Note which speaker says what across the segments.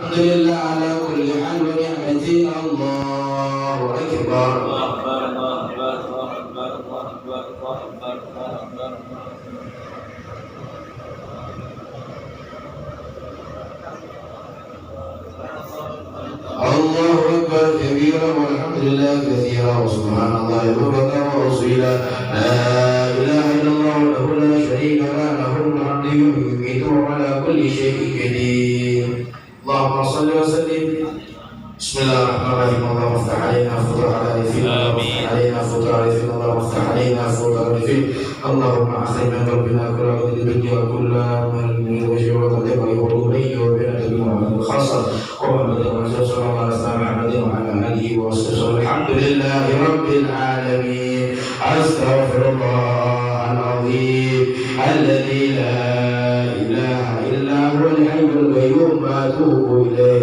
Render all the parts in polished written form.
Speaker 1: الحمد لله على كل حال ونعمتنا الله أكبر. الله أكبر كبيرا والحمد لله كثيرا وسبحان الله بكرة وأصيلا. لا إله إلا الله وحده لا شريك له له الحمد يميت على كل شيء قدير. اللهم صل وسلم. بسم الله الرحمن الرحيم. اللهم افتح علينا فتوح العارفين. اللهم افتح علينا فتوح العارفين. اللهم افتح علينا فتوح العارفين. اللهم أخرجنا من قلبنا كل عبد الدنيا كل من وجه وقدم وقلوبي وبين محمد الخاصة ومن صلى الله على محمد وعلى آله وصحبه. الحمد لله رب العالمين. أستغفر الله العظيم الذي لا إله إلا هو الحي القيوم وأتوب إليه.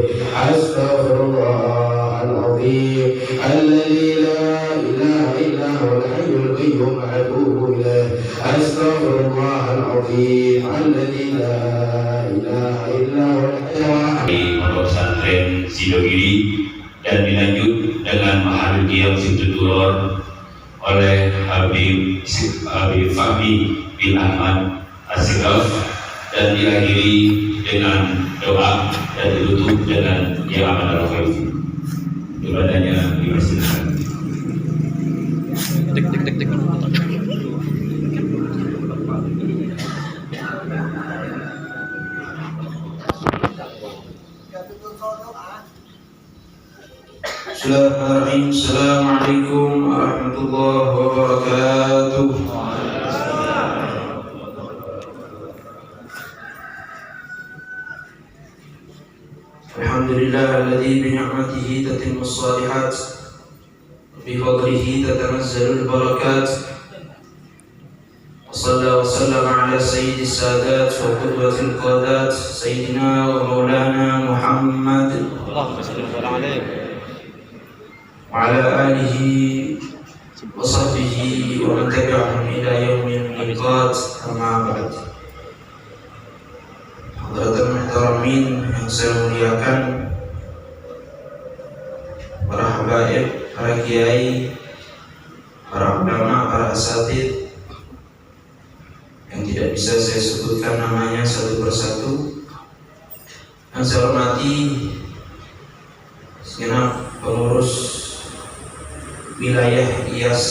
Speaker 1: أستغفر الله العظيم الذي لا إله إلا هو الحي القيوم وأتوب إليه. أستغفر الله العظيم الذي لا إله إلا هو الحي القيوم.
Speaker 2: Pondok Pesantren Sidogiri dan dilanjut dengan Mahalul Qiyam Situduror oleh Habib Fahmi bin Ahmad As-Sigaf dan diakhiri dengan doa dan ditutup dengan Ya Aman Al-Khair. Ibadahnya dipersilakan.
Speaker 1: Bismillahirrahmanirrahim. Assalamualaikum warahmatullahi wabarakatuh. Alhamdulillah alladzi bi ni'matihi tatimmu shalihat wa bi fadlihi tatanazzalu al-barakat. Wa sallallahu wa sallama ala sayyidis sadat wa qudwatil qadat sayyidina wa maulana Muhammad. Allahumma shalli wa sallim alaihi وعلى آله وصحبه ومن تبعهم إلى يوم الميقات. أما بعد. Hadratul muhtaramin yang saya muliakan, para habaib, para kiai, para ulama, para asatidz yang tidak bisa saya sebutkan namanya satu persatu, yang saya hormati segenap pengurus wilayah IAS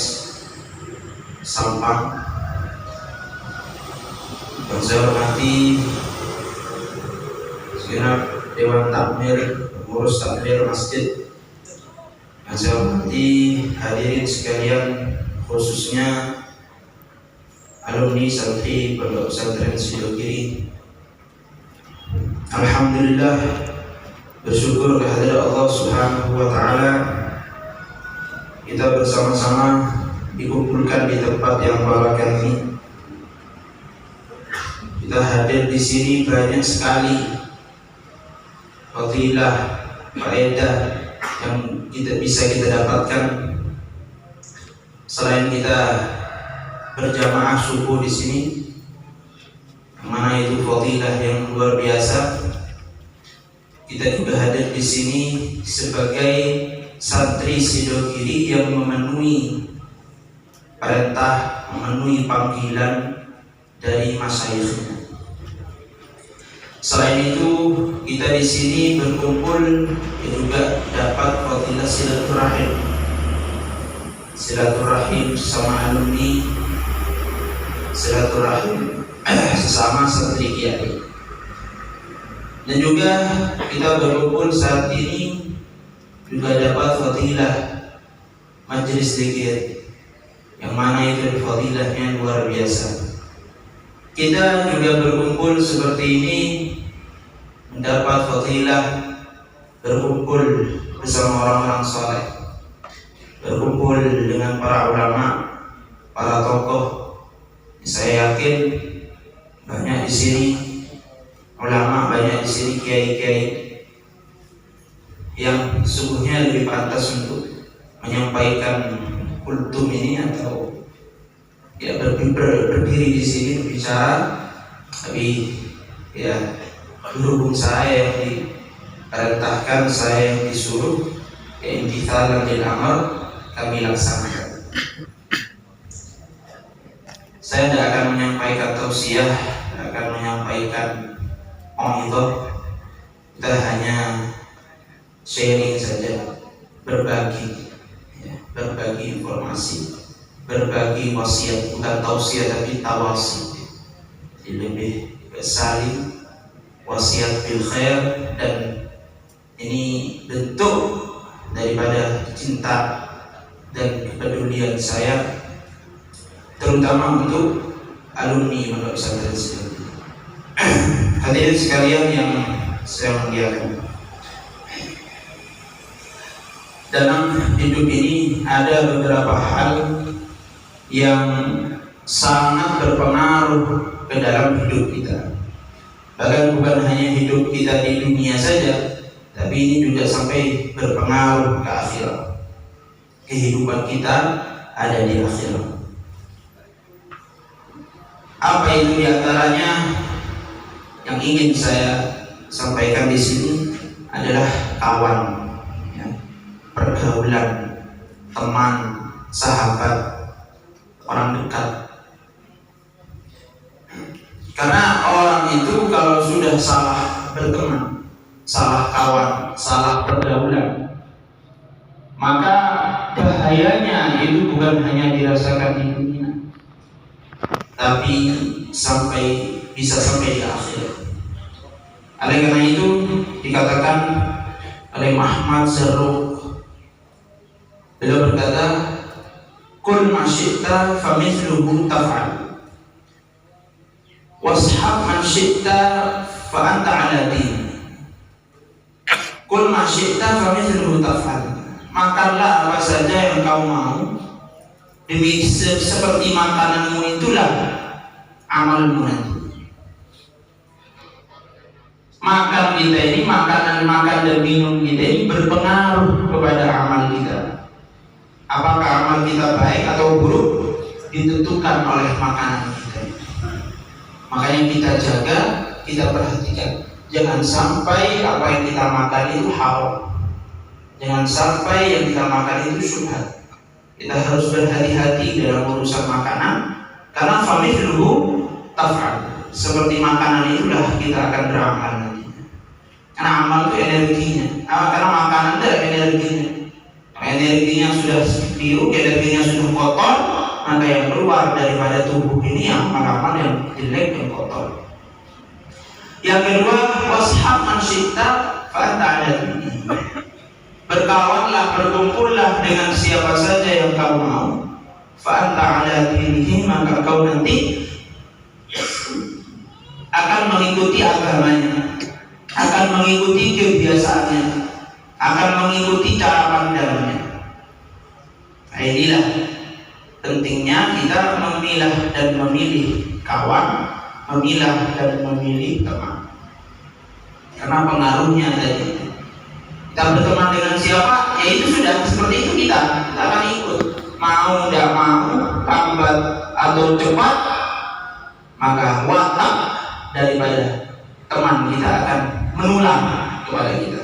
Speaker 1: Sampang, yang saya hormati segenap Dewan Takmir, pengurus takmir masjid, yang saya hormati hadirin sekalian, khususnya alumni santri Pondok Pesantren Sidogiri. Alhamdulillah, bersyukur kehadirat Allah Subhanahu wa Ta'ala, kita bersama-sama dikumpulkan di tempat yang barakah ini. Kita hadir di sini banyak sekali fadilah, faedah yang bisa kita dapatkan selain kita berjamaah subuh di sini, yang mana itu fadilah yang luar biasa. Kita juga hadir di sini sebagai santri Sidogiri yang memenuhi perintah, memenuhi panggilan dari masyayikh. Selain itu, kita di sini berkumpul juga dapat fadilah silaturahim, silaturahim sesama alumni, silaturahim sesama santri kiai. Dan juga kita berkumpul saat ini juga dapat fadilah majelis zikir, yang mana itu fadilahnya luar biasa. Kita juga berkumpul seperti ini mendapat fadilah berkumpul bersama orang-orang saleh, berkumpul dengan para ulama, para tokoh. Saya yakin banyak di sini ulama, banyak di sini kiai-kiai yang sungguhnya lebih pantas untuk menyampaikan kultum ini atau ya berdiri di sini berbicara, tapi ya berhubung saya yang
Speaker 3: perintahkan, saya yang disuruh, imtithalan lil amr, kami laksanakan. Saya tidak akan menyampaikan tausiah, tidak akan menyampaikan mau'izah. Kita hanya sharing saja, berbagi, ya, berbagi informasi, berbagi wasiat, bukan tausiah tapi tawasi. Jadi lebih saling wasiat bil khair, dan ini bentuk daripada cinta dan kepedulian saya terutama untuk alumni Pondok Pesantren Sidoarjo. Hadirin sekalian yang saya muliakan, dalam hidup ini ada beberapa hal yang sangat berpengaruh ke dalam hidup kita. Bahkan bukan hanya hidup kita di dunia saja, tapi ini juga sampai berpengaruh ke akhirat. Kehidupan kita ada di akhirat. Apa itu diantaranya yang ingin saya sampaikan di sini adalah kawan, ya, pergaulan, teman, sahabat, orang dekat. Karena orang itu kalau sudah salah berteman, salah kawan, salah pergaulan, maka bahayanya itu bukan hanya dirasakan di dunia, tapi bisa sampai di akhirat. Oleh karena itu dikatakan oleh Muhammad Zarruq, beliau berkata, "Kul ma syi'ta famithluhu taf'al, washab man syi'ta fa anta 'ala din." Kul ma syi'ta famithluhu taf'al. Makanlah apa saja yang kau mau, demi seperti makananmu itulah amalmu nanti. Makan kita ini, makanan makan dan minum kita ini berpengaruh kepada amal kita. Apakah amal kita baik atau buruk ditentukan oleh makanan kita. Makanya kita jaga, kita perhatikan, jangan sampai apa yang kita makan itu haram, jangan sampai yang kita makan itu syubhat. Kita harus berhati-hati dalam urusan makanan, karena famithluhu taf'al, seperti makanan itulah kita akan beramal nanti. Karena amal itu energinya, karena makanan itu ada energinya. Energinya sudah biru, energinya sudah kotor, maka yang keluar daripada tubuh ini yang amal yang jelek dan kotor. Yang kedua, washab man syi'ta fa anta 'ala dinihi. Berkawanlah, berkumpullah dengan siapa saja yang kau mau, fa anta 'ala dinihi, maka kau nanti akan mengikuti agamanya, akan mengikuti kebiasaannya, akan mengikuti cara pandangnya. Nah, inilah pentingnya kita memilah dan memilih kawan, memilah dan memilih teman. Karena pengaruhnya tadi, kita berteman dengan siapa, ya itu sudah seperti itu, kita akan ikut. Mau tidak mau, lambat atau cepat, maka watak daripada teman kita akan menular kepada kita.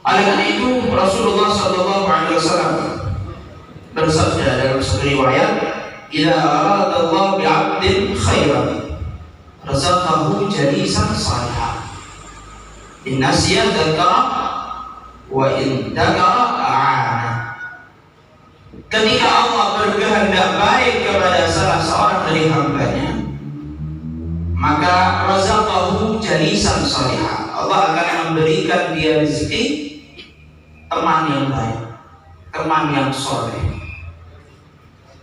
Speaker 3: Oleh karena itu Rasulullah SAW bersabda dalam sebuah riwayat, "Idza arada Allah bi'abdin khairan, razaqahu jalisan salihan. In nasiya dzakara wa in dzakara a'ana." Ketika Allah berkehendak baik kepada salah seorang dari hambanya, maka razaqahu jalisan salihah, Allah akan memberikan dia rezeki teman yang baik, teman yang soleh.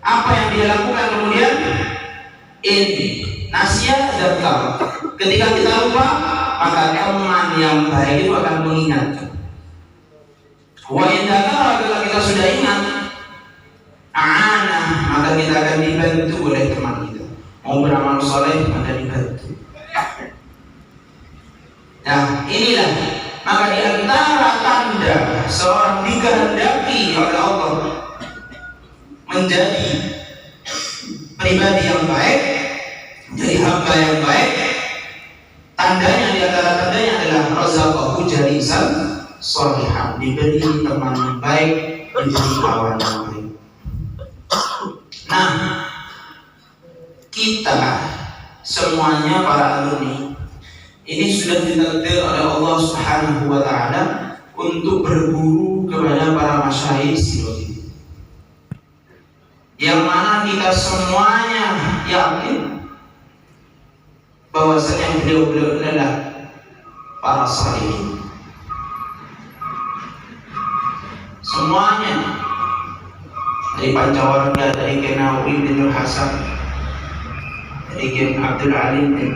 Speaker 3: Apa yang dia lakukan kemudian? Ini nasihat dzakar. Ketika kita lupa, maka teman yang baik itu akan mengingatkan. Wa in dzakara, kalau kita sudah ingat, a'ana, maka kita akan dibantu oleh teman kita. Mau beramal soleh, maka dibantu. Nah, inilah maka di antara tanda seorang dikehendaki oleh Allah menjadi pribadi yang baik, menjadi hamba yang baik, Tandanya di antara tandanya adalah razaqahu jalisan sholihan, diberi teman yang baik, diberi kawan yang baik. Nah, kita semuanya para alumni ini sudah ditakdir oleh Allah Subhanahu wa taala untuk berguru kepada para masyayikh Silogi, yang mana kita semuanya yakin bahwasanya beliau-beliau adalah para salihin. Semuanya, dari Pancawarga, dari Kenawi bin Hasan, dari Kiai Abdul Alim bin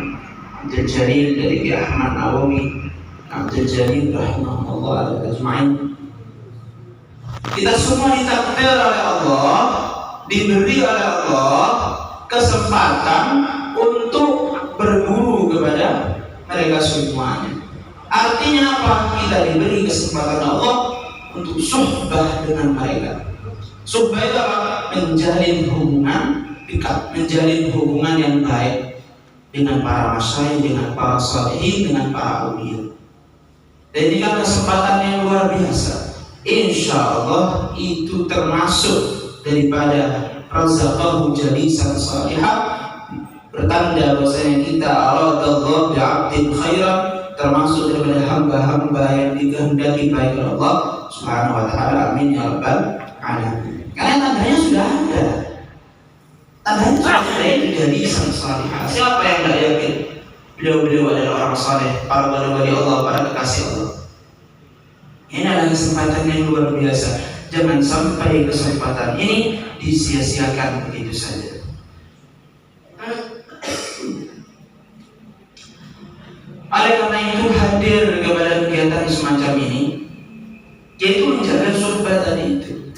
Speaker 3: Abdul Jalil, dari Kiai Ahmad Nawawi Abdul Jalil rahimahullah ajma'in. Kita semua ditakdir oleh Allah, diberi oleh Allah kesempatan untuk berguru kepada mereka semuanya. Artinya apa? Kita diberi kesempatan Allah untuk suhbah dengan mereka. Suhbah itu apa? Menjalin hubungan dekat, menjalin hubungan yang baik dengan para masyayikh, dengan para salihin, dengan para auliya. Dan ini kan kesempatan yang luar biasa. Insya Allah itu termasuk daripada razaqahu jalisan salihah, bertanda bahwasanya kita aradallahu bi'abdin khairan, termasuk daripada hamba-hamba yang dikehendaki baik oleh Allah Subhanahu wa taala. Amin ya rabbal alamin. Karena tandanya sudah ada. Tandanya sudah ada, itu jalisan salihah. Siapa yang tidak yakin beliau-beliau adalah orang saleh, para wali-wali Allah, para kekasih Allah? Ini adalah kesempatan yang luar biasa. Jangan sampai kesempatan ini disia-siakan begitu saja. Oleh karena itu, hadir kepada kegiatan semacam ini, yaitu menjaga suhbah tadi itu,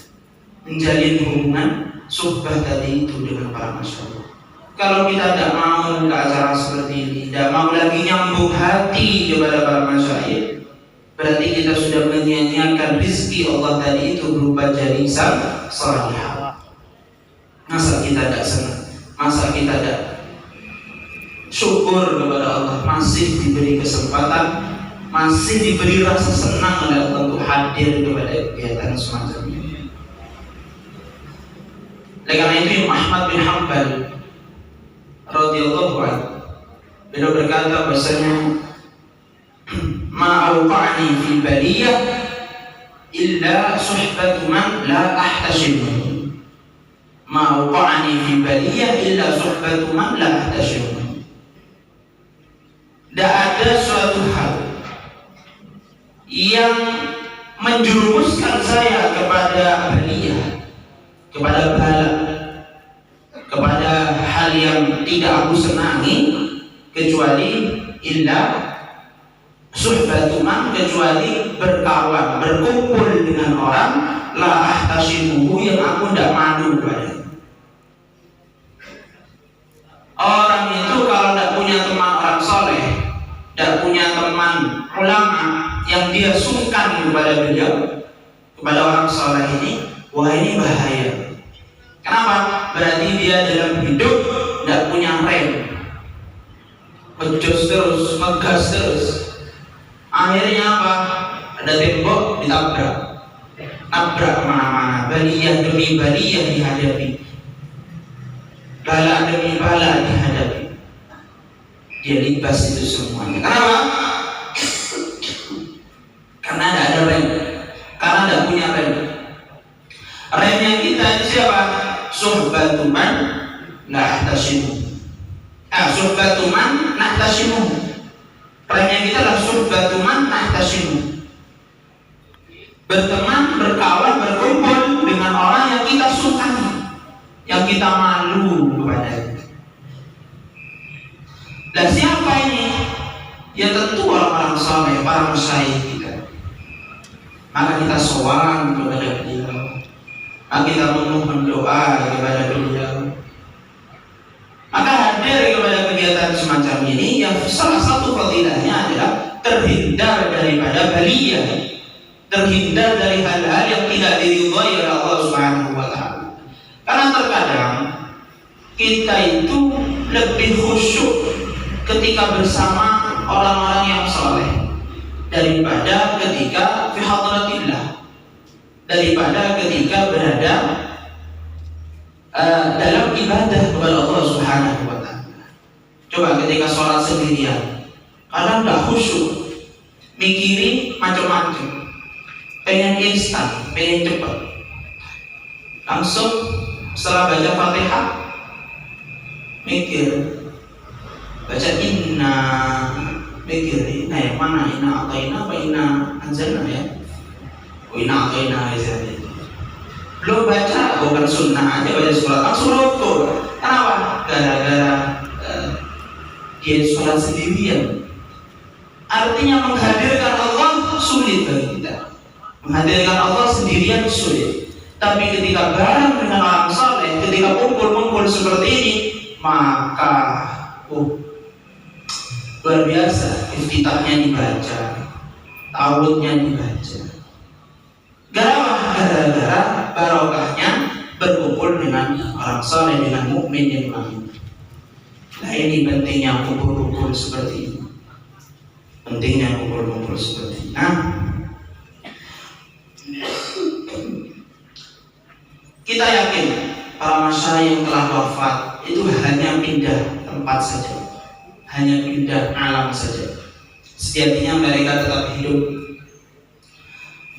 Speaker 3: menjalin hubungan suhbah tadi itu dengan para masyarakat. Kalau kita tidak mau ke acara seperti ini, tidak mau lagi nyambung hati kepada para masyayikh, berarti kita sudah menyia-nyiakan rezeki Allah tadi itu berupa jalisan salihah. Masa kita tidak senang? Masa kita tidak syukur kepada Allah, masih diberi kesempatan, masih diberi rasa senang oleh Allah untuk hadir kepada kegiatan semacam ini. Oleh karena itu Imam Ahmad bin Hanbal radhiyallahu anhu, beliau berkata bahasanya, ma awqa'ni fil baliyah illa suhbatu man la ahtasibuhu. Ma awqa'ni fil baliyah illa suhbatu man la ahtasibuhu. Tidak ada suatu hal yang menjerumuskan saya kepada baliyah, kepada bala, kepada hal yang tidak aku senangi, kecuali illa suhbatu man, kecuali berkawan, berkumpul dengan orang la ahtasibuhu, yang aku tidak malu kepada. Orang itu kalau tidak punya teman orang soleh, tidak punya teman ulama yang dia sungkan kepada beliau, kepada orang soleh ini, wah ini bahaya. Kenapa? Berarti dia dalam hidup tidak punya rem, ngejos terus, ngegas terus. Akhirnya apa? Ada tembok ditabrak, nabrak kemana-mana, baliyah demi baliyah dihadapi, bala demi bala dihadapi. Dia libas itu semuanya. Kenapa? Karena tidak ada rem, karena tidak punya rem. Remnya kita ini siapa? Suhbatu man la ahtasimu. Suhbatu man nahtasimu. Remnya kita adalah suhbatu man nahtasimu. Berteman, berkawan, berkumpul dengan orang yang kita sukai, yang kita malu kepadanya. Dan siapa ini? Ya tentu orang-orang saleh, para masyayikh kita. Maka kita sowan kepada beliau, maka kita memohon doa kepada beliau. Maka hadir kepada kegiatan semacam ini, yang salah satu fadilahnya adalah terhindar daripada baliyah, terhindar dari hal-hal yang tidak diridhai oleh Allah Subhanahu wa taala. Karena terkadang kita itu lebih khusyuk ketika bersama orang-orang yang soleh daripada ketika fi hadratillah, daripada ketika berada dalam ibadah kepada Allah Subhanahu wa Ta'ala. Coba ketika sholat sendirian, kadang nggak khusyuk, mikirin macam-macam, pengen instan, pengen cepat, langsung setelah baca Fatihah mikir, baca inna, mikir inna yang mana, inna ataina apa inna anzalna ya, inna ataina ya. Belum baca, bukan sunnah aja baca surat langsung rukuk. Kenapa? Gara-gara dia sholat sendirian. Artinya menghadirkan Allah sulit bagi kita. Menghadirkan Allah sendirian sulit. Tapi ketika bareng dengan orang saleh, ketika kumpul-kumpul seperti ini, maka luar biasa. Iftitahnya dibaca, ta'awudnya dibaca. Gara-gara barokahnya berkumpul dengan orang saleh, dengan mukmin yang lain. Nah, ini pentingnya kumpul-kumpul seperti ini. Pentingnya kumpul-kumpul seperti ini. Nah, kita yakin para masyayikh yang telah wafat itu hanya pindah tempat saja, hanya pindah alam saja. Sejatinya mereka tetap hidup,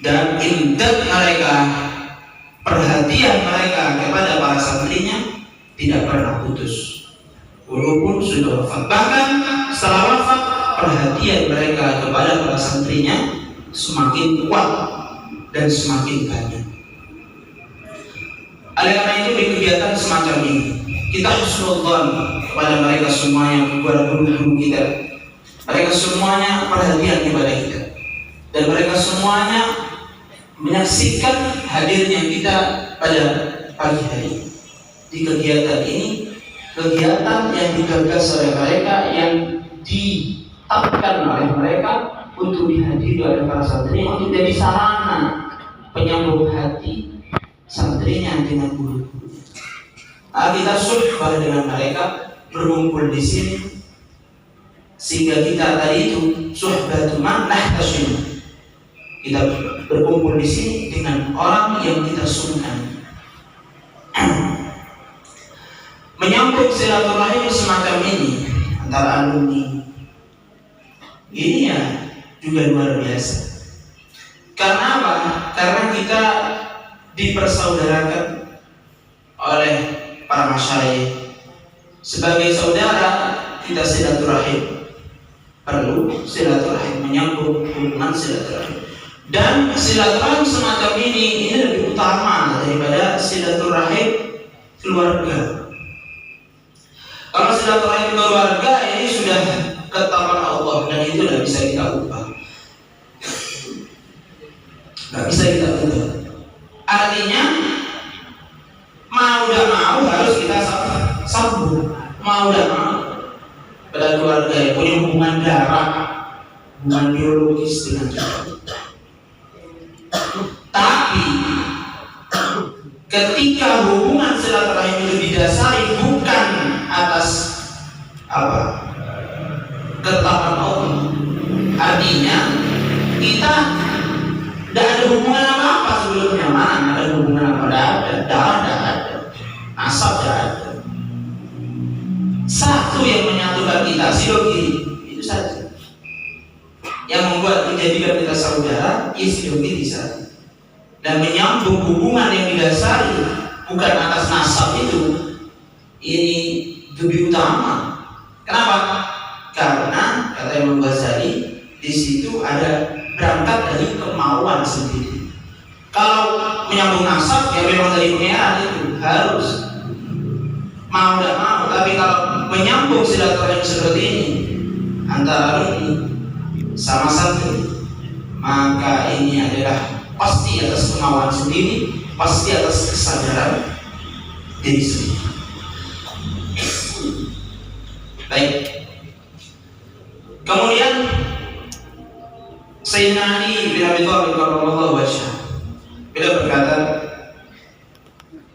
Speaker 3: dan imdad mereka, perhatian mereka kepada para santrinya tidak pernah putus walaupun sudah wafat. Bahkan setelah wafat, perhatian mereka kepada para santrinya semakin kuat dan semakin banyak. Oleh karena itu di kegiatan semacam ini kita husnudzon kepada mereka semua yang kepada guru-guru kita. Mereka semuanya perhatian kepada kita, dan mereka semuanya menyaksikan hadirnya kita pada pagi hari di kegiatan ini, kegiatan yang digagas oleh mereka, yang ditetapkan oleh mereka untuk dihadiri oleh para santri, untuk jadi sarana penyambung hati santrinya dengan guru-gurunya. Kita suhbah dengan mereka, berkumpul di sini, sehingga kita tadi itu suhbatu man nahtasim. Kita berkumpul di sini dengan orang yang kita sungkan. Menyambung silaturahim semacam ini antara alumni, ini ya juga luar biasa. Karena apa? Karena kita dipersaudarakan oleh para masyayikh. Sebagai saudara kita silaturahim, perlu silaturahim, menyambung hubungan silaturahim. Dan silaturahim semacam ini lebih utama daripada silaturahim keluarga. Kalau silaturahim keluarga ini sudah ketetapan Allah, dan itu tidak bisa kita ubah, tidak bisa kita ubah. Artinya mau dan mau harus kita sambung, mau dan mau. Pada keluarga yang punya hubungan darah, hubungan biologis dengan kita. Tapi ketika hubungan silaturahim itu didasari bukan atas ketetapan Allah, artinya kita tidak ada hubungan apa-apa sebelumnya. Mana ada hubungan apa? Tidak ada, nasab tidak ada. Satu yang menyatukan kita, sidogi, itu saja. Yang membuat menjadikan kita saudara, sidogi saja. Dan menyambung hubungan yang didasari bukan atas nasab itu, ini lebih utama. Kenapa? Karena kata Imam Ghazali, di situ ada berangkat dari kemauan sendiri. Kalau menyambung nasab, ya memang dari pengeran itu harus mau dan mau. Tapi kalau menyambung silaturahim seperti ini antara alumni sama santri, maka ini adalah pasti atas kemauan sendiri, pasti atas kesadaran diri sendiri. Baik. Kemudian Sayyidina Ali bin Abi Thalib radhiyallahu anhu beliau berkata,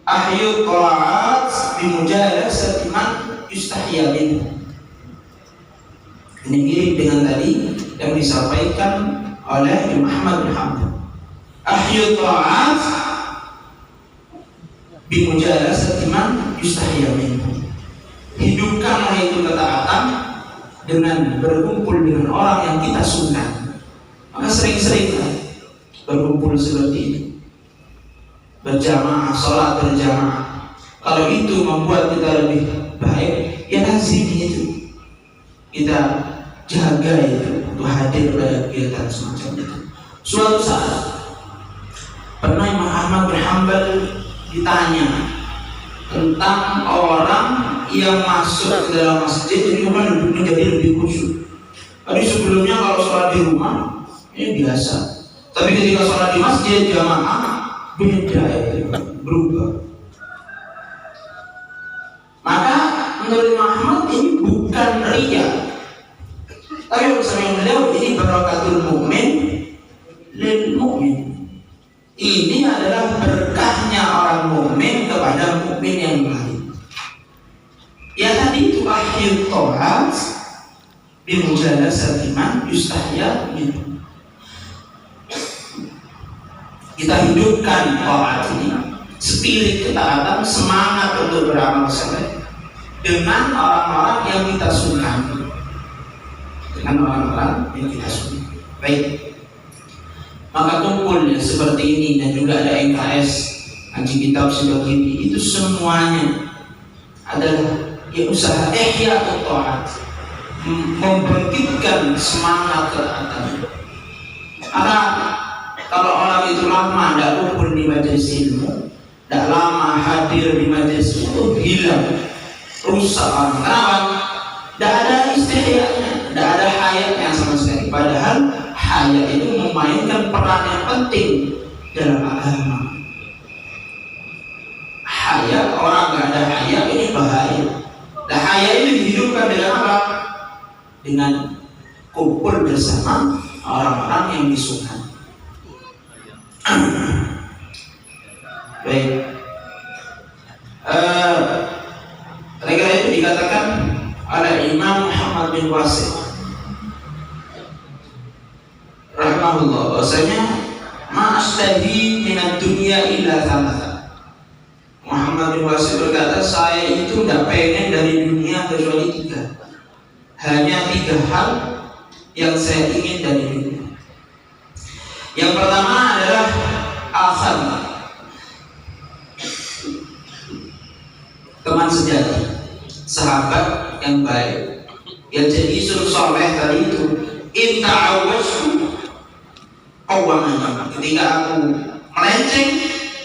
Speaker 3: ahyu ta'at bi mujalasati man yustahya minhu. Ini mirip dengan tadi yang disampaikan oleh Imam Ahmad bin Hanbal. Ahyu ta'at bimujalasati man yustahya minhu. Hidupkanlah itu ketaatan dengan berkumpul dengan orang yang kita sunnah. Maka sering-seringlah berkumpul seperti ini, berjamaah, sholat berjamaah. Kalau itu membuat kita lebih baik, ya lazim itu kita jaga itu untuk hadir pada kegiatan semacam itu. Suatu saat pernah Imam Ahmad bin Hanbal ditanya tentang orang yang masuk ke dalam masjid jadi duduknya jadi lebih khusyuk. Tadi sebelumnya kalau sholat di rumah ini biasa, tapi ketika sholat di masjid jamaah beda, itu berubah. Maka menurut Imam Ahmad ini bukan riya, tapi bersama beliau ini barakatul mu'min lil mu'min. Ini adalah berkahnya orang mukmin kepada mukmin yang lain. Ya tadi itu akhir ta'at bimujalasati man yustahya minhu. Kita hidupkan ta'at ini, spirit ketaatan, semangat untuk beramal saleh dengan orang-orang yang kita sukai. Dengan orang-orang yang kita sukai. Baik. Maka kumpulnya seperti ini dan juga ada MKS ngaji kitab Sidogiri, itu semuanya adalah ya usaha ihya ta'at, membangkitkan semangat ketaatan. Karena kalau orang itu lama tidak kumpul di majelis ilmu, tidak lama hadir di majelis itu, hilang, rusak orang. Kenapa? Tidak ada istihyanya, tidak ada hayatnya sama sekali. Padahal haya itu memainkan peran yang penting dalam agama. Haya, orang nggak ada haya ini bahaya. Nah, haya ini dihidupkan dengan apa? Dengan kumpul bersama orang-orang yang disukai. Baik. Kira-kira itu dikatakan oleh Imam Muhammad bin Wasif rahimahullah, bahwasanya ma'astahi minad dunya illa thalatha. Muhammad bin Wasif berkata, saya itu tidak pengen dari dunia kecuali 3. Hanya 3 hal yang saya ingin dari dunia. Yang pertama adalah akhar, teman sejati, sahabat yang baik, yang jadi suri soleh tadi itu. In ta'awwashu qawwamani, ketika aku melenceng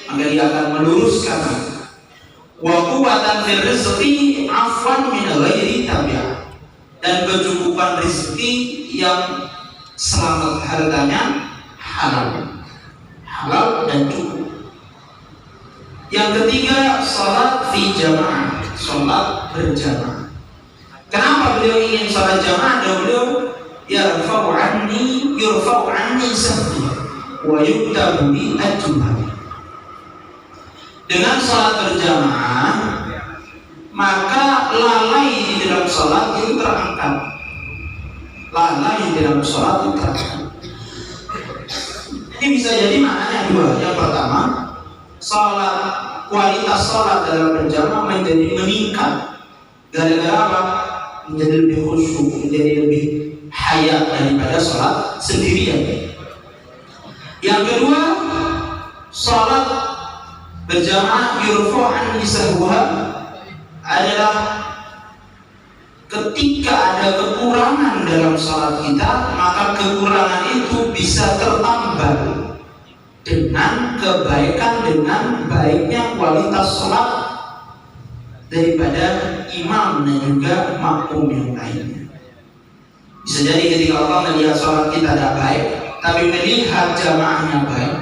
Speaker 3: maka dia akan meluruskan. Wa quwwatan fil rizqi afwan min ghairi tabi'ah, dan kecukupan rezeki yang selamat hartanya halal dan cukup. Yang ketiga, salat fi jamaah, salat berjamaah. Kenapa beliau ingin salat jamaah? Dan beliau yurfa'u anni sabbi wa yuktabu bi ajma'i. Dengan salat berjamaah maka lalai di dalam salat itu terangkat. Lalai di dalam salat itu terangkat. Ini bisa jadi maknanya 2. Yang pertama, salat, kualitas salat dalam berjamaah menjadi meningkat. Gara-gara apa? Menjadi lebih khusyuk, menjadi lebih haya daripada sholat sendirian. Yang kedua, sholat berjamaah yurfa'an nisahwa adalah ketika ada kekurangan dalam sholat kita, maka kekurangan itu bisa tertambah dengan kebaikan, dengan baiknya kualitas sholat daripada imam dan juga makmum yang lainnya. Bisa jadi ketika Allah melihat sholat kita tidak baik, tapi melihat jamaahnya baik,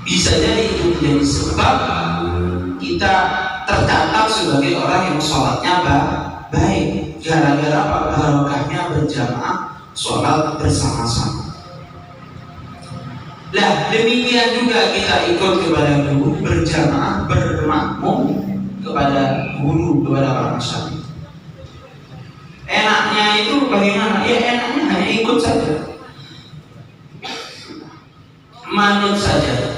Speaker 3: bisa jadi itu menjadi sebab kita tercatat sebagai orang yang sholatnya baik, gara-gara barokahnya berjamaah sholat bersama-sama. Lah demikian juga kita ikut kepada guru, berjamaah, bermakmum kepada guru, kepada para masyarakat. Enaknya itu bagaimana? Ya enaknya hanya ikut saja, manut saja.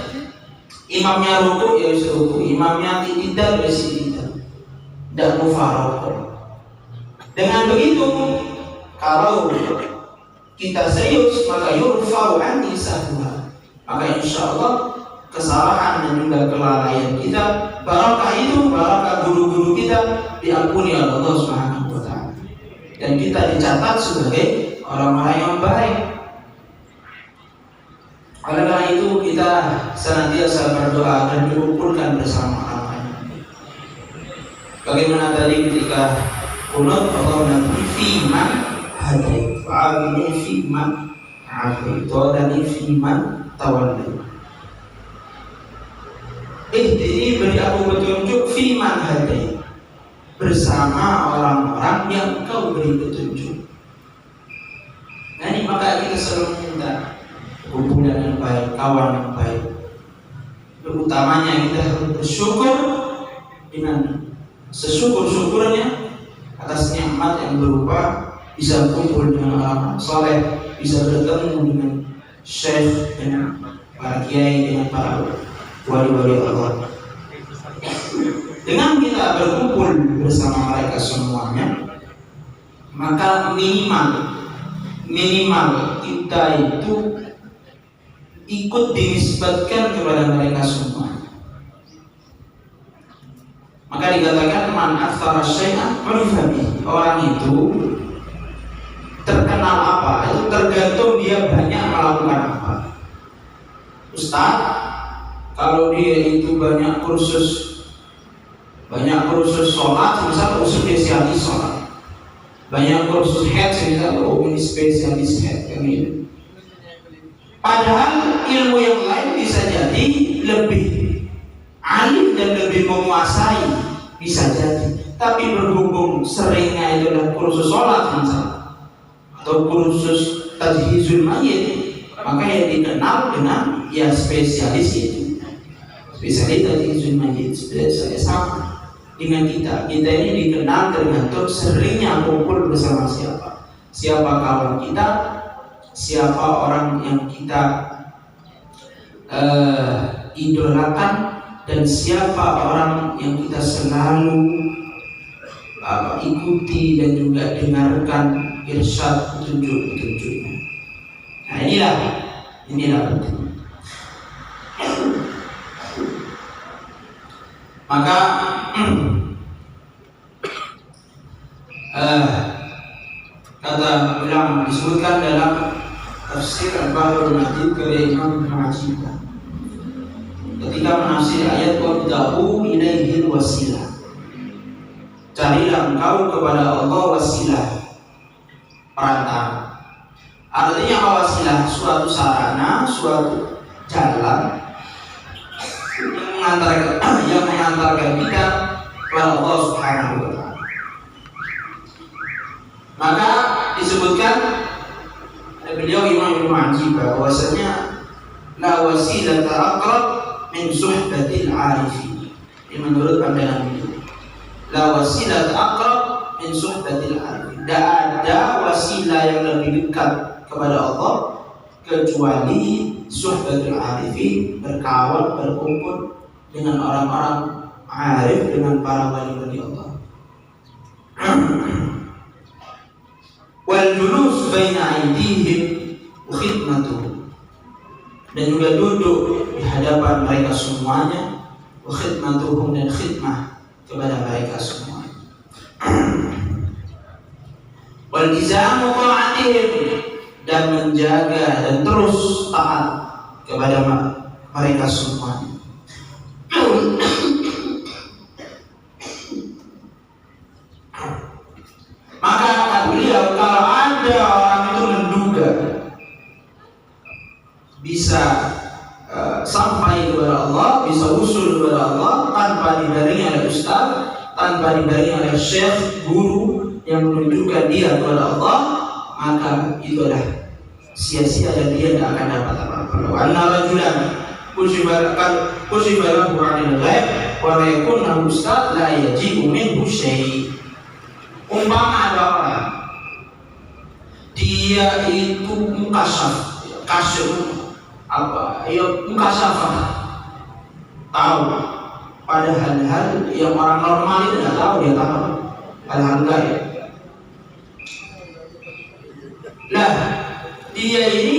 Speaker 3: Imamnya rukuk ya wis rukuk, imamnya tidak ya tidak, tidak mufarokoh. Dengan begitu, kalau kita serius maka yurfa'u anni sahwa, maka insya Allah kesalahan dan juga kelalaian kita, barakah itu, barakah guru-guru kita diampuni oleh Allah Subhanahu wa Ta'ala, dan kita dicatat sebagai orang-orang yang baik. Oleh karena itu kita senantiasa berdoa dan dikumpulkan bersama orang-orang. Bagaimana tadi ketika qunut, Allahumma fiman hadait wa'afini fiman afait wa'adani fiman tawallait. Ihdini, beri aku petunjuk, fiman hadait, bersama orang-orang yang kau beri petunjuk. Nah ini maka kita selalu minta kumpulan yang baik, kawan yang baik. Terutamanya kita harus bersyukur dengan sesyukur-syukurnya atas nikmat yang berupa bisa kumpul dengan orang soleh, bisa bertemu dengan syekh, dengan para kiai, dengan para wali-wali Allah. Dengan kita berkumpul bersama mereka semuanya, maka minimal kita itu ikut dinisbatkan kepada mereka semua. Maka dikatakan man aktsara syai'an urifa bihi. Orang itu terkenal apa? Itu tergantung dia banyak melakukan apa. Ustaz, kalau dia itu banyak kursus sholat, misal spesialis sholat, banyak kursus head, misal ini spesialis head, kan gitu. Padahal ilmu yang lain bisa jadi lebih alim dan lebih menguasai, bisa jadi. Tapi berhubung seringnya itu adalah kursus sholat misalnya, atau kursus tajhizul mayyit, maka yang dikenal dengan ya spesialis itu. Spesialis tajhizul mayyit, spesialis sama dengan kita. Kita ini dikenal tergantung seringnya kumpul bersama siapa. Siapa kawan kita, siapa orang yang kita idolakan, dan siapa orang yang kita selalu ikuti dan juga dengarkan irsyad petunjuk-petunjuknya. Nah inilah penting. Maka kata ulama disebutkan dalam tafsir Al-Bahrul Madid karya Imam Ibnu Athaillah ketika menafsir ayat wabda'u ilaihil wasilah, carilah engkau kepada Allah wasilah, perantara. Artinya wasilah suatu sarana, suatu jalan yang mengantarkan kita kepada Allah Subhanahu wa Ta'ala. Maka disebutkan oleh beliau Imam Ibnu Athaillah bahwasanya la wasilata aqrab min suhbatil arifin. Ini menurut pandangan itu. La wasilata aqrab min suhbatil arifin. Tidak ada wasilah yang lebih dekat kepada Allah kecuali suhbatul arifin, berkawan, berkumpul dengan orang-orang arif, dengan para wali-wali Allah. Wal julus baina aydihim wa khidmatuhum, dan juga duduk di hadapan mereka semuanya, wa khidmatuhum, dan khidmah kepada mereka semuanya. Wal izamu ta'atihim, dan menjaga dan terus taat kepada mereka semuanya. Maka kata beliau, kalau ada orang itu menduga bisa sampai kepada Allah, bisa usul kepada Allah tanpa dibarengi oleh ustaz, tanpa dibarengi oleh syekh, guru yang menunjukkan dia kepada Allah, maka itu adalah sia-sia dan dia tidak akan dapat apa-apa. Anna rajulan kusyibalahu 'anil ghaib wa la yakun ustaz la yaji'u minhu syai'. Umpama ada orang dia itu mukasyaf, kasyaf apa? Ya mukasyafah, tahu pada hal-hal yang orang normal itu tidak tahu, dia tahu hal-hal gaib. Lah, dia ini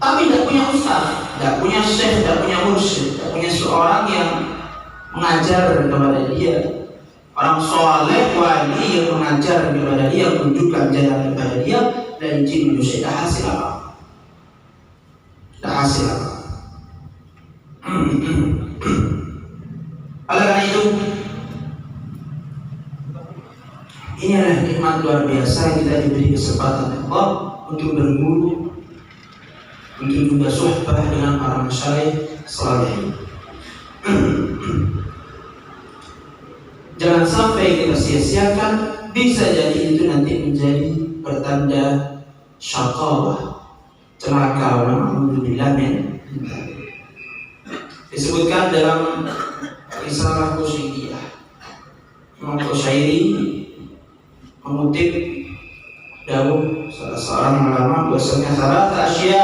Speaker 3: tapi tidak punya ustaz, tidak punya syekh, tidak punya mursyid, tidak punya seorang yang mengajar kepada dia, orang soleh wali yang mengajar kepada dia, menunjukkan jalan kepada dia, dan jin manusia tidak hasil apa? Tidak hasil apa? Oleh karena itu, inilah nikmat luar biasa yang kita diberi kesempatan Allah untuk berguru, untuk juga suhbah dengan para masyayikh saleh. Jangan sampai kita sia-siakan, bisa jadi itu nanti menjadi pertanda syaqawah, celaka. Alhamdulillah. Disebutkan dalam risalah Qusairiyah, Imam Qushairi mengutip dawuh salah seorang ulama bahwasanya salah asya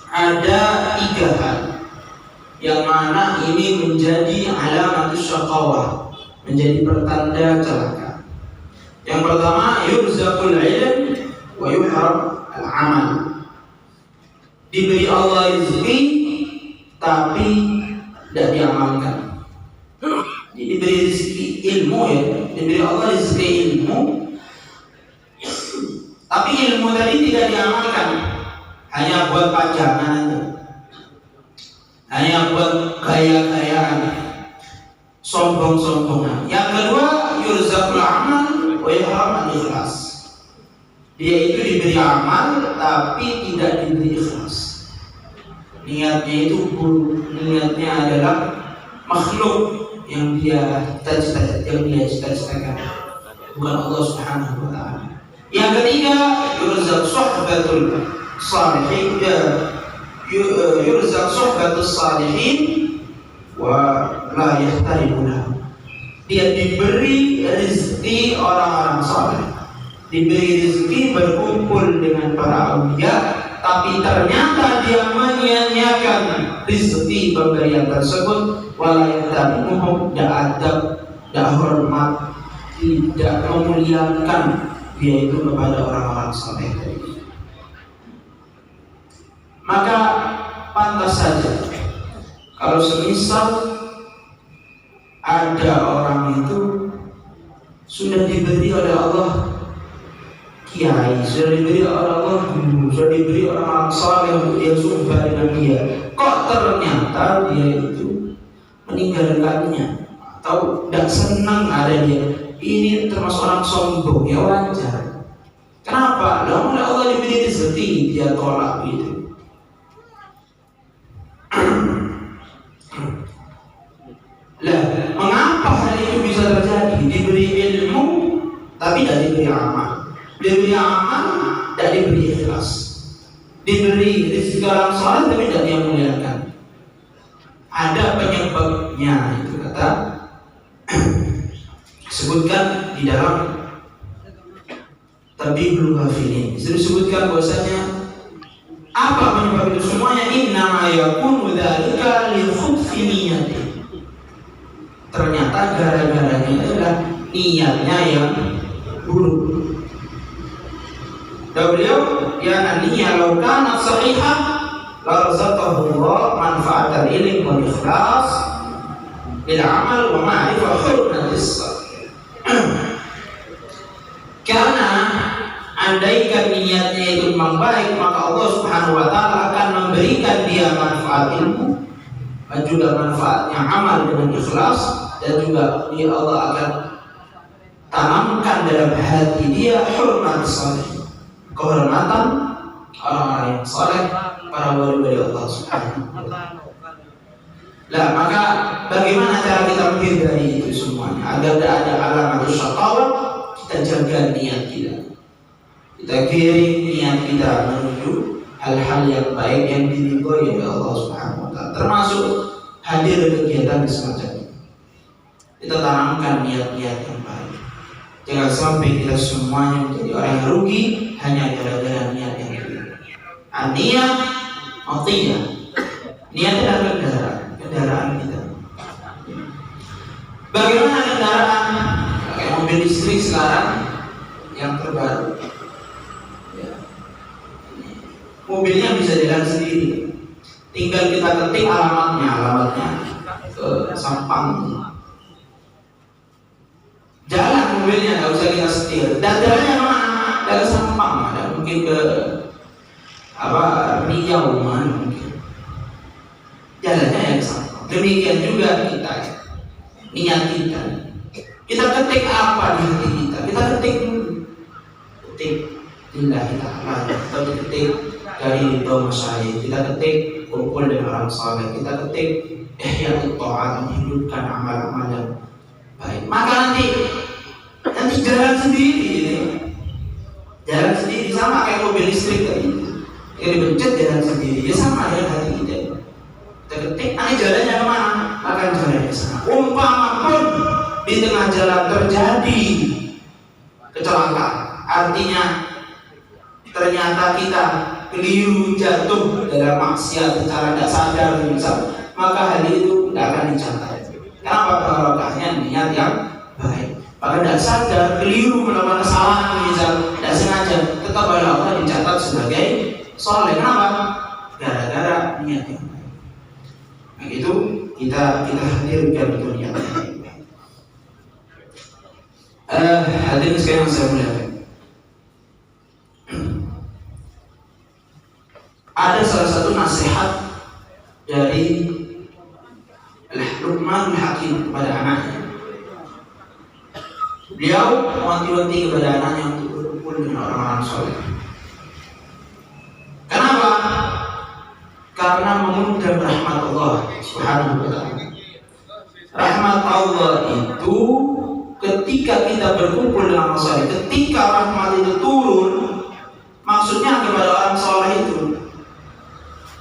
Speaker 3: ada 3 hal yang mana ini menjadi alamat syaqawah, menjadi pertanda celaka. Yang pertama, yurzaqul ilm wa yuhram al-amal. Diberi Allah rezeki tapi tidak diamalkan. Jadi diberi rezeki ilmu, ya, diberi Allah rezeki ilmu tapi ilmu tadi tidak diamalkan, hanya buat pajangan aja, hanya buat gaya-gayaan, sombong-sombongan. Yang kedua, yurzaqul amal wa yuhram al-ikhlas. Dia itu diberi amal tapi tidak diberi ikhlas. Niatnya itu buruk, niatnya adalah makhluk yang dia cita-citakan, bukan Allah Subhanahu wa taala. Yang ketiga, yurzaq suhbatul salihin, yurzaq suhbatus salihin wa la yahtarimu lahu. Dia diberi rezeki orang-orang saleh, diberi rezeki berkumpul dengan para aulia, tapi ternyata dia menyia-nyiakan rezeki pemberian tersebut. Wala yahtarimuhum, tidak adab, tidak hormat, tidak memuliakan dia itu kepada orang-orang saleh. Maka pantas saja kalau semisal ada orang itu sudah diberi oleh Allah kiai, sudah diberi oleh Allah guru, sudah diberi orang saleh untuk dia sumpah dengan dia, kok ternyata dia itu meninggalkannya atau tidak senang ada dia, ini termasuk orang sombong, ya wajar. Kenapa? Lalu Allah diberi rezeki dia tolak itu. Lah, mengapa hal itu bisa terjadi? Diberi ilmu tapi tidak diberi amal, diberi amal tidak diberi ikhlas, diberi rezeki orang saleh tapi tidak dia muliakan. Ada penyebabnya, itu kata disebutkan di dalam Tabibul Ghafilin. Disebutkan bahwasanya apa penyebab itu semuanya? Innama yakunu dzalika li khubthi niyati. Ternyata gara-garanya adalah niatnya yang buruk. Dan beliau, ya niat law kanat sahihah la razaqahu Allah manfaatal ilm wal ikhlas bil amal wa ma'rifah hurmatis salih. Karena andaikan niatnya itu memang baik, maka Allah Subhanahu wa taala akan memberikan dia manfaat ilmu dan juga manfaatnya amal dengan ikhlas, dan juga dia Allah akan tanamkan dalam hati dia hurmat salih, kehormatan orang-orang yang saleh, para wali-wali Allah Subhanahu wa taala. Lah, maka bagaimana cara kita menghindari itu semuanya agar tidak ada alamat syaqawah? Kita jaga niat kita. Kita kirim niat kita menuju hal-hal yang baik yang diridhoi oleh Allah Subhanahu wa taala, termasuk hadir kegiatan semacam ini. Kita tanamkan niat-niat yang baik. Jangan sampai kita semuanya menjadi orang yang rugi hanya gara-gara niat yang buruk. Niat matiyah. Niat adalah kendaraan kita. Bagaimana kendaraan kayak mobil listrik sekarang yang terbaru? Ya. Mobilnya bisa jalan sendiri. Tinggal kita ketik alamatnya ke sampang. Jalan mobilnya, nggak usah kita setir. Dan jalannya kemana? Dari Sampang, ada mungkin ke Riau mana mungkin. Jalannya yang Sampang. Demikian juga kita, niat kita. Kita ketik apa di hati kita? Kita ketik dulu. Ketik lillahi ta'ala. Kita ketik dari ridho masyayikh. Kita ketik kumpul dengan orang saleh. Kita ketik ihya'ut ta'at, menghidupkan amal-amal yang baik. Maka nanti jalan sendiri, jalan sendiri sama kayak mobil listrik tadi. Yang dipencet jalan sendiri, ya sama dengan hati kita. Kita ketik, jalannya kemana? Akan jalan ke sana. Umpama pun di tengah jalan terjadi kecelakaan, artinya ternyata kita keliru jatuh dalam maksiat secara tidak sadar, maka hal itu tidak akan dicatat. Kenapa? Barokahnya niat yang baik. Maka tidak sadar, keliru melakukan kesalahan, misal tidak sengaja, tetap oleh Allah dicatat sebagai soleh. Kenapa? Gara-gara niat yang baik. Nah itu kita hadirkan itu niat yang baik. Hadirin sekalian yang saya muliakan, ada salah satu nasihat dari Luqman Hakim kepada anaknya. Beliau mewanti-wanti kepada anaknya untuk berkumpul dengan orang-orang soleh. Kenapa? Karena mengundang rahmat Allah Subhanahu wa ta'ala. Rahmat Allah itu ketika kita berkumpul dengan orang soleh, ketika rahmat itu turun, maksudnya kepada orang soleh itu.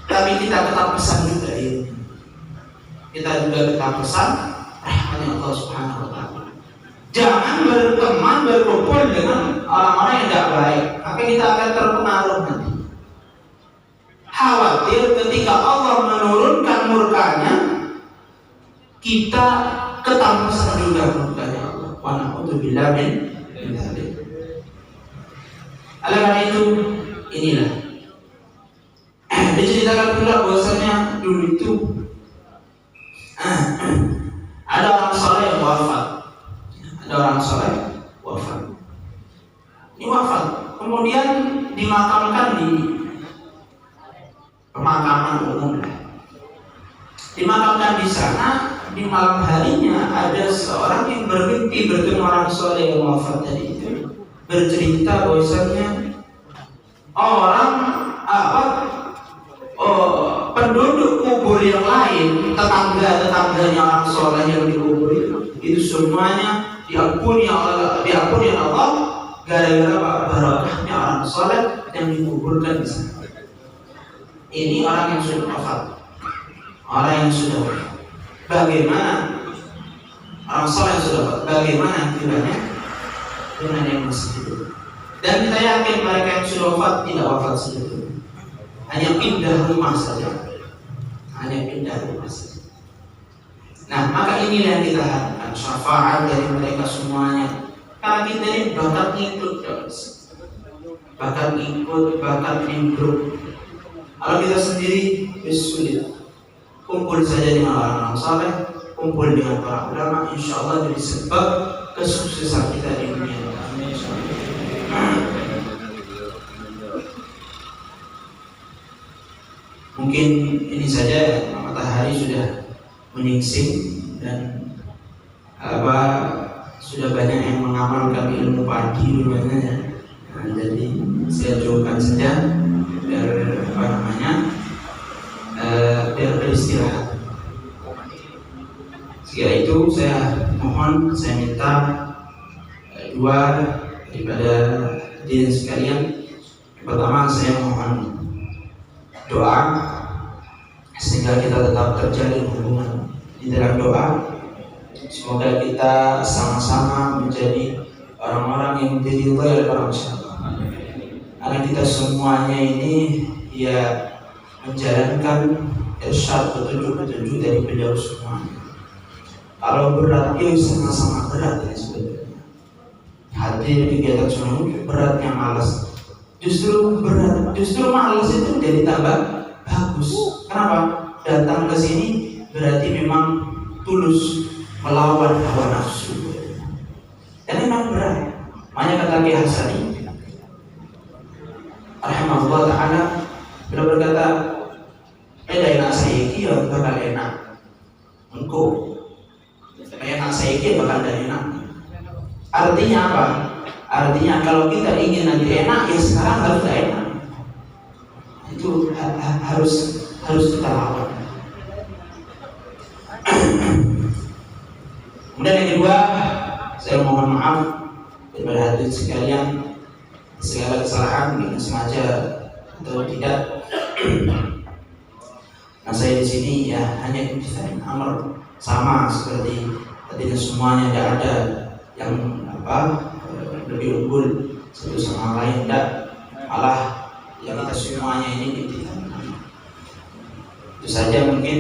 Speaker 3: Tapi kita tetap pesan juga ini. Kita juga tetap pesan rahmatnya Allah Subhanahu wa ta'ala. Jangan berteman, berkumpul dengan orang-orang yang tidak baik, maka kita akan terpengaruh nanti. Khawatir ketika Allah menurunkan murkanya, kita ketampasan juga murkanya Allah. Wa na'udzubillah min dzalik. Oleh karena itu, inilah diceritakan pula bahwasanya dulu itu ada orang soleh yang wafat. Ada orang soleh wafat. Ini wafat, kemudian dimakamkan di pemakaman umum. Dimakamkan di sana. Di malam harinya ada seorang yang bermimpi bertemu orang soleh yang wafat tadi itu, bercerita bahwasanya penduduk kubur yang lain, tetangganya orang soleh yang dikubur itu semuanya diampuni Allah gara-gara barokahnya orang soleh yang dikuburkan di sana. Ini orang yang sudah wafat, orang yang sudah wafat. Bagaimana orang soleh yang sudah wafat? Bagaimana akibatnya dengan yang masih hidup? Dan kita yakin mereka yang sudah wafat tidak wafat sebetulnya, hanya pindah rumah saja. Nah, maka inilah yang kita harapkan, syafaat dari mereka semuanya. Karena kita ini bakat ngikut, bakat nimbrung. Kalau kita sendiri sulit. Kumpul saja dengan orang-orang saleh, kumpul dengan para ulama, insya Allah jadi sebab kesuksesan kita di dunia. Mungkin ini saja, matahari sudah menyingsing dan sudah banyak yang mengamalkan ilmu pagi rupanya. Nah, jadi saya jauhkan saja biar biar beristirahat. Sekira itu saya minta dua daripada hadirin sekalian. Pertama, saya mohon doa sehingga kita tetap terjalin hubungan di dalam doa. Semoga kita sama-sama menjadi orang-orang yang diridhoi oleh para masyarakat. Karena kita semuanya ini ya menjalankan irsyad petunjuk-petunjuk dari beliau semuanya. Kalau berat ya sama-sama berat ya sebenarnya. Hadir kegiatan sunnah beratnya malas. Justru berat, justru malas itu jadi tambah bagus. Kenapa? Datang ke sini berarti memang tulus melawan hawa nafsu. Dan memang berat. Makanya kata Ki Hasani rahimahullah ta'ala beliau berkata, enak saya ini ya bakal enak engkau, enak saya ini bakal enak. Artinya apa? Artinya kalau kita ingin nanti enak, ya sekarang harus enak. Itu harus kita lawan. Kemudian yang kedua, saya mohon maaf kepada hadirin sekalian segala kesalahan yang sengaja atau tidak. Nah, saya di sini ya hanya imtithalin amr, sama seperti tadi semuanya, tidak ada yang lebih unggul satu sama lain, tidak, malah yang kita semuanya ini imtithalin amr. Itu saja mungkin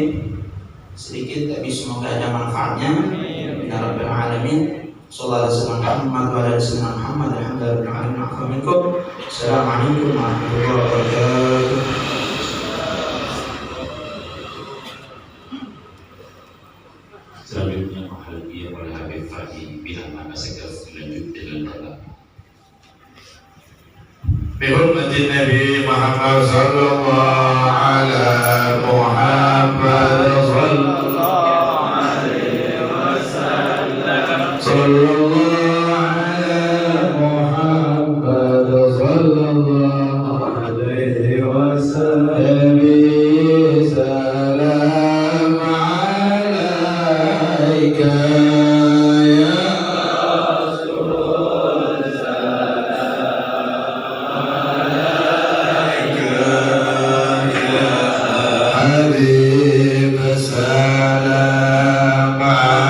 Speaker 3: sedikit, tapi semoga ada manfaatnya. Ya Rabbil Alamin. Sallallahu alaihi wasallam Muhammad alhamdulillah. Assalamualaikum warahmatullahi wabarakatuh.
Speaker 2: Selanjutnya Muhammadiyah oleh Habib Fadi bila mana segera lanjut dengan dalam.
Speaker 1: Bihurmatin Nabi Muhammad sallallahu alaihi Muhammad sallallahu alaihi wasallam. Sallallahu alaihi Muhammad sallallahu alaihi wasallam. Salam alaika ya Rasul, salam alaika ya Habib, salam alaika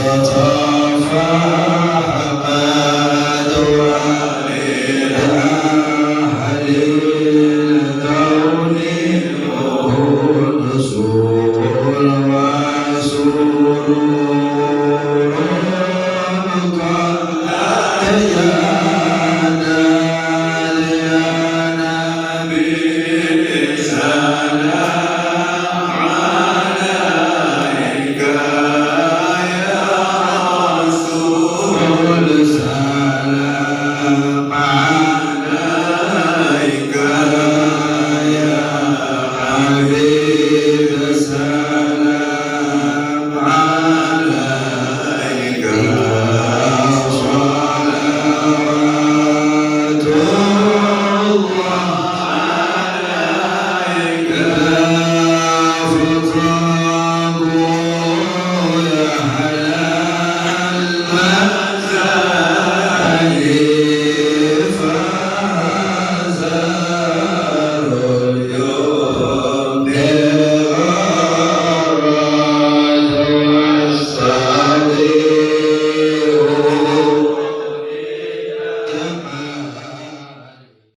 Speaker 1: Mustafa